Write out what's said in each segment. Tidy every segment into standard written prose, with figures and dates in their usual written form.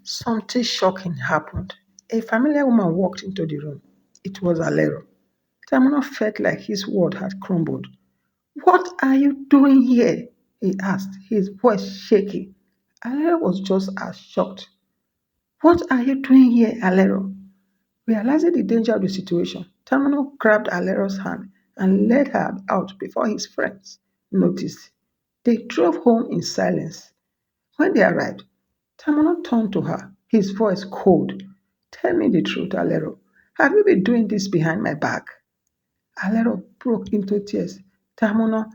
Something shocking happened. A familiar woman walked into the room. It was Alero. Tamino felt like his world had crumbled. What are you doing here? He asked, his voice shaky. Alero was just as shocked. What are you doing here, Alero? Realizing the danger of the situation, Tamino grabbed Alero's hand and led her out before his friends noticed. They drove home in silence. When they arrived, Tamino turned to her, his voice cold. Tell me the truth, Alero. Have you been doing this behind my back? Alero broke into tears. Tamuno,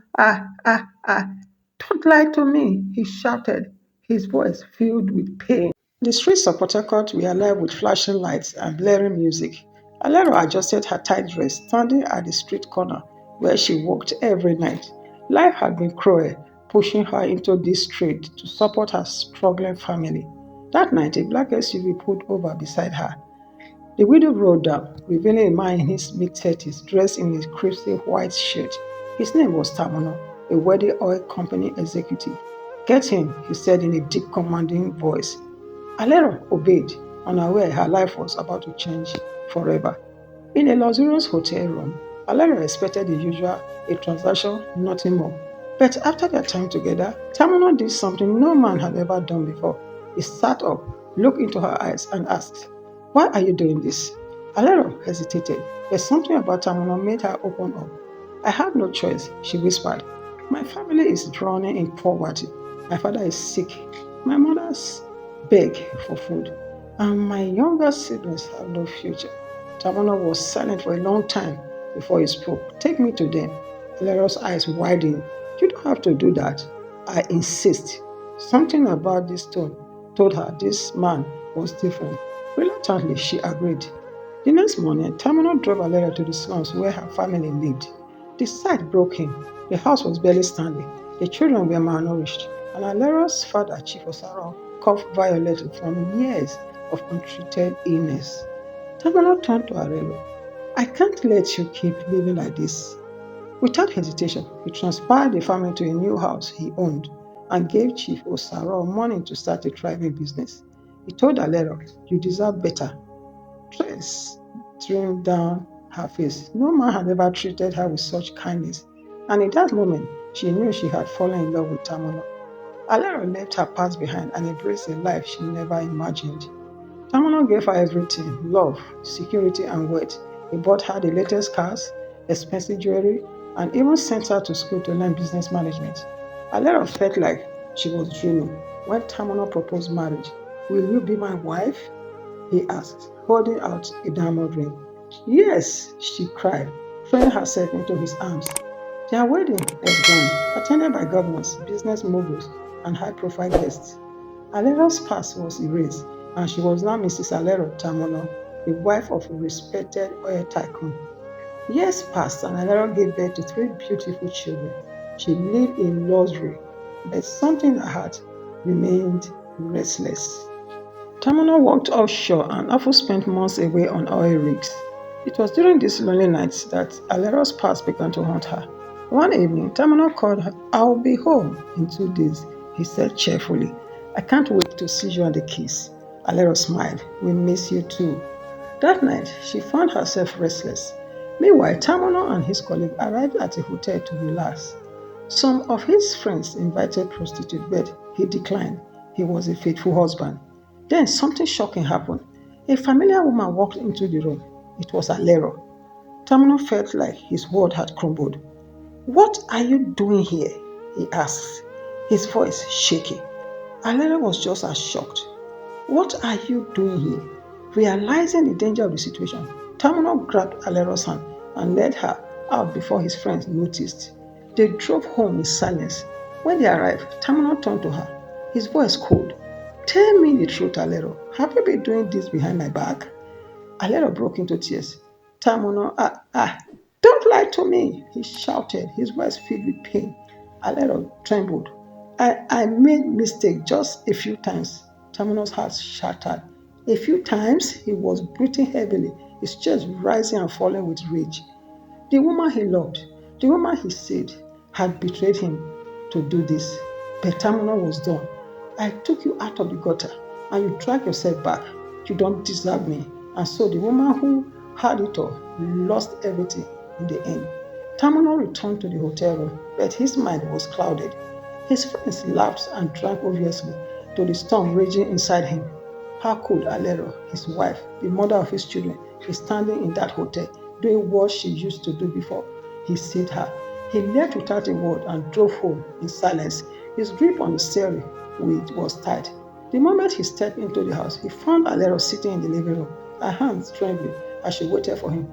don't lie to me, he shouted, his voice filled with pain. The streets of Port Harcourt were alive with flashing lights and blaring music. Alero adjusted her tight dress, standing at the street corner where she walked every night. Life had been cruel, pushing her into this street to support her struggling family. That night, a black SUV pulled over beside her. The window rolled down, revealing a man in his mid-30s dressed in a crispy white shirt. His name was Tamono, a wealthy oil company executive. Get in, he said in a deep, commanding voice. Alero obeyed, unaware her life was about to change forever. In a luxurious hotel room, Alero expected the usual, a transaction, nothing more. But after their time together, Tamono did something no man had ever done before. He sat up, looked into her eyes, and asked, why are you doing this? Alero hesitated, but something about Tamono made her open up. I have no choice, she whispered. My family is drowning in poverty. My father is sick. My mother's beg for food, and my younger siblings have no future. Tamono was silent for a long time before he spoke. Take me to them. Alero's eyes widened. You don't have to do that. I insist. Something about this tone told her this man was different. Reluctantly, she agreed. The next morning, Tamono drove Alera to the slums where her family lived. The sight broke him. The house was barely standing. The children were malnourished, and Alera's father, Chief Osaro, coughed violently from years of untreated illness. Tamono turned to Arelo. I can't let you keep living like this. Without hesitation, he transferred the family to a new house he owned and gave Chief Osaro money to start a thriving business. He told Alero, you deserve better. Tears streamed down her face. No man had ever treated her with such kindness, and in that moment, she knew she had fallen in love with Tamono. Alero left her past behind and embraced a life she never imagined. Tamono gave her everything love, security, and wealth. He bought her the latest cars, expensive jewelry, and even sent her to school to learn business management. Alera felt like she was dreaming when Tamono proposed marriage. Will you be my wife? He asked, holding out a diamond ring. Yes, she cried, throwing herself into his arms. Their wedding was grand, attended by governors, business moguls, and high-profile guests. Alero's past was erased, and she was now Mrs. Alero Tamono, the wife of a respected oil tycoon. Years passed, and Alero gave birth to three beautiful children. She lived in luxury, but something in her heart remained restless. Tamono walked offshore and often spent months away on oil rigs. It was during these lonely nights that Alero's past began to haunt her. One evening, Tamono called her. I'll be home in 2 days, he said cheerfully. I can't wait to see you on the kiss. Alero smiled. We miss you too. That night, she found herself restless. Meanwhile, Tamono and his colleague arrived at a hotel to relax. Some of his friends invited prostitutes, but he declined. He was a faithful husband. Then something shocking happened. A familiar woman walked into the room. It was Alero. Tamono felt like his world had crumbled. What are you doing here? He asked, his voice shaky. Alero was just as shocked. What are you doing here? Realizing the danger of the situation, Tamono grabbed Alero's hand and led her out before his friends noticed. They drove home in silence. When they arrived, Tamono turned to her, his voice cold. Tell me the truth, Alero. Have you been doing this behind my back? Alero broke into tears. Tamono, don't lie to me, he shouted, his voice filled with pain. Alero trembled. I made mistake just a few times. Tamono's heart shattered. A few times he was breathing heavily, his chest rising and falling with rage. The woman he loved, the woman he said had betrayed him to do this. But Tamono was done. I took you out of the gutter. and you drag yourself back. You don't deserve me. And so the woman who had it all lost everything in the end. Tamino returned to the hotel room, but his mind was clouded. His friends laughed and drank obviously to the storm raging inside him. How could Alero, his wife, the mother of his children, be standing in that hotel doing what she used to do before he saved her? He left without a word and drove home in silence. His grip on the steering wheel was tight. The moment he stepped into the house, he found Alero sitting in the living room, her hands trembling as she waited for him.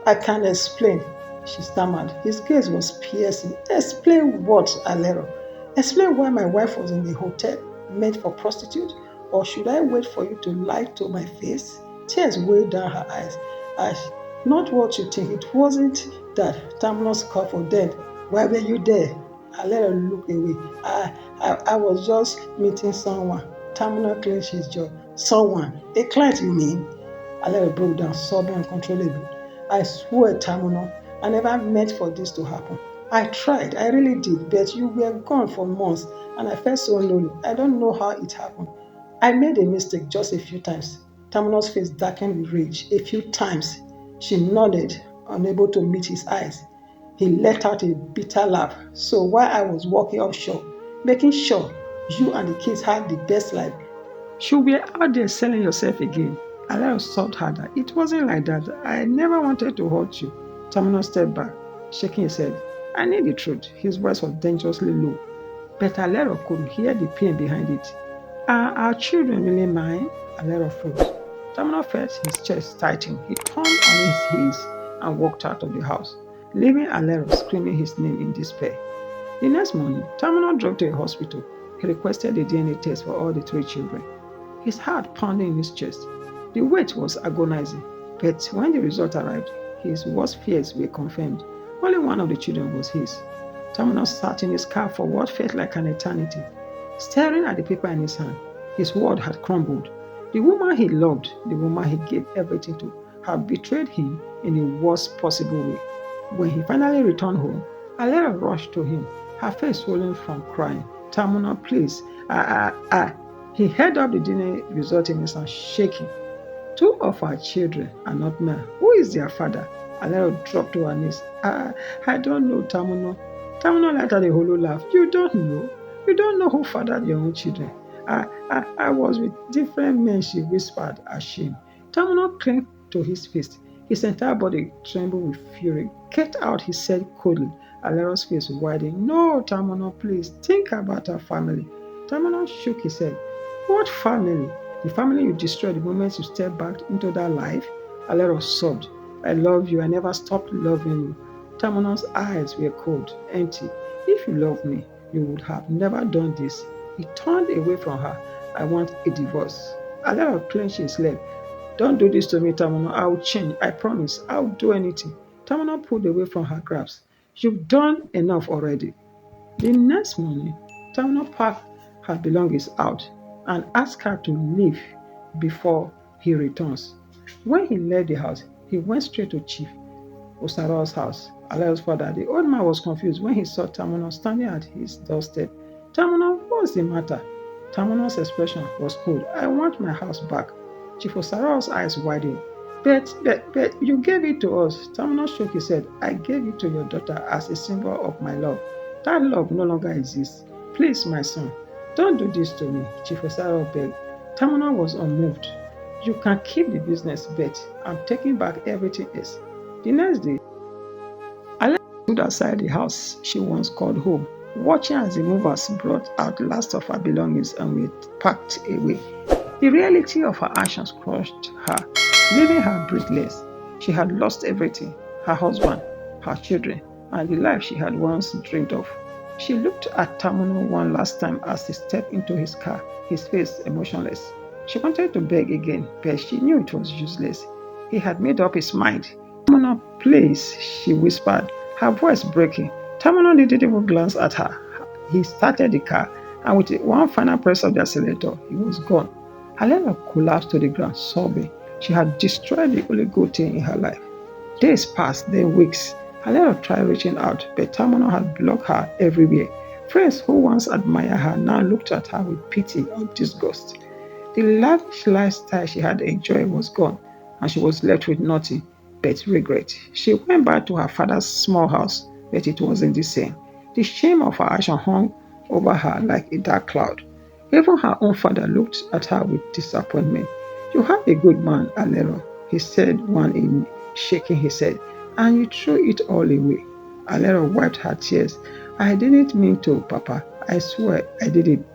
I can't explain, she stammered. His gaze was piercing. Explain what, Alero? Explain why my wife was in the hotel meant for prostitute? Or should I wait for you to lie to my face? Tears weighed down her eyes. Ash, not what you think. It wasn't that. Tamnos called for then. Why were you there? I let her look away. I was just meeting someone. Tamino clenched his jaw. Someone? A client, you mean? Alera broke down, sobbing uncontrollably. I swear, Tamino, I never meant for this to happen. I tried, I really did, but you were gone for months and I felt so lonely. I don't know how it happened. I made a mistake just a few times. Tamino's face darkened with rage. A few times. She nodded, unable to meet his eyes. He let out a bitter laugh. So while I was walking offshore, making sure you and the kids had the best life, you were out there selling yourself again. Alao sobbed harder. It wasn't like that. I never wanted to hurt you. Tamino stepped back, shaking his head. I knew the truth. His voice was dangerously low. But Alero could hear the pain behind it. Are our children really mine? Alero froze. Tamino felt his chest tighten. He turned on his heels and walked out of the house, leaving Alero screaming his name in despair. The next morning, Tamino drove to a hospital. He requested a DNA test for all the three children. His heart pounding in his chest. The wait was agonizing, but when the result arrived, his worst fears were confirmed. Only one of the children was his. Tamino sat in his car for what felt like an eternity, staring at the paper in his hand. His world had crumbled. The woman he loved, the woman he gave everything to, had betrayed him in the worst possible way. When he finally returned home, Alera rushed to him, her face swollen from crying. Tamino, please, He held up the DNA result in his hand, shaking. Two of our children are not mine. Who is their father? Alero dropped to her knees. I don't know, Tamuno. Tamuno let out a hollow laugh. You don't know? You don't know who fathered your own children? I was with different men, she whispered, ashamed. Tamuno clung to his fist. His entire body trembled with fury. Get out, he said coldly. Alero's face widened. No, Tamuno, please, think about our family. Tamuno shook his head. What family? The family you destroyed the moment you stepped back into that life? Alero sobbed. I love you. I never stopped loving you. Tamuno's eyes were cold, empty. If you loved me, you would have never done this. He turned away from her. I want a divorce. Alero clenched his leg. Don't do this to me, Tamuno. I'll change. I promise. I'll do anything. Tamuno pulled away from her grasp. You've done enough already. The next morning, Tamuno packed her belongings out and asked her to leave before he returns. When he left the house, he went straight to Chief Osara's house, Aleo's father. The old man was confused when he saw Tamuno standing at his doorstep. Tamuno, what's the matter? Tamuno's expression was cold. I want my house back. Chief Osara's eyes widened. But you gave it to us. Tamuno shook his head. I gave it to your daughter as a symbol of my love. That love no longer exists. Please, my son, don't do this to me, Chief Osara begged. Tamuno was unmoved. You can keep the business, but I'm taking back everything else. The next day, Alex stood outside the house she once called home, watching as the movers brought out the last of her belongings and were packed away. The reality of her actions crushed her, leaving her breathless. She had lost everything, her husband, her children, and the life she had once dreamed of. She looked at Tamuno one last time as he stepped into his car, his face emotionless. She wanted to beg again, but she knew it was useless. He had made up his mind. Tamuno, please, she whispered, her voice breaking. Tamuno didn't even glance at her. He started the car, and with one final press of the accelerator, he was gone. Helena collapsed to the ground, sobbing. She had destroyed the only good thing in her life. Days passed, then weeks. Helena tried reaching out, but Tamuno had blocked her everywhere. Friends who once admired her now looked at her with pity or disgust. The lavish lifestyle she had enjoyed was gone, and she was left with nothing but regret. She went back to her father's small house, but it wasn't the same. The shame of her action hung over her like a dark cloud. Even her own father looked at her with disappointment. You had a good man, Alero, he said one evening, shaking his head, and you threw it all away. Alero wiped her tears. I didn't mean to, Papa. I swear I didn't.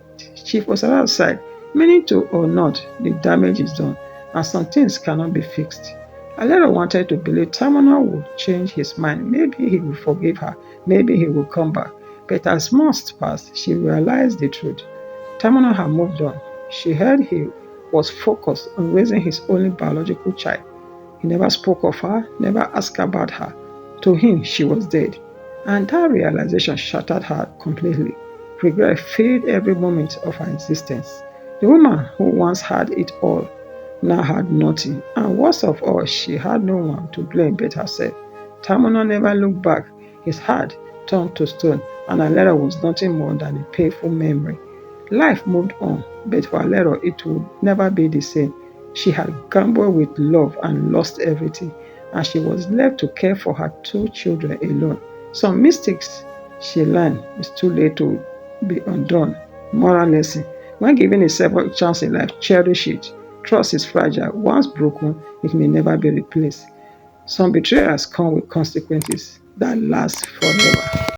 Chief was outside. Meaning to or not, the damage is done, and some things cannot be fixed. Alero wanted to believe Tamana would change his mind. Maybe he would forgive her. Maybe he would come back. But as months passed, she realized the truth. Tamana had moved on. She heard he was focused on raising his only biological child. He never spoke of her, never asked about her. To him, she was dead. And that realization shattered her completely. Regret filled every moment of her existence. The woman who once had it all now had nothing, and worst of all, she had no one to blame but herself. Tamuna never looked back. His heart turned to stone, and Alera was nothing more than a painful memory. Life moved on, but for Alero it would never be the same. She had gambled with love and lost everything, and she was left to care for her two children alone. Some mistakes she learned it's too late to be undone. Moral lesson. When given a second chance in life, cherish it. Trust is fragile. Once broken, it may never be replaced. Some betrayals come with consequences that last forever.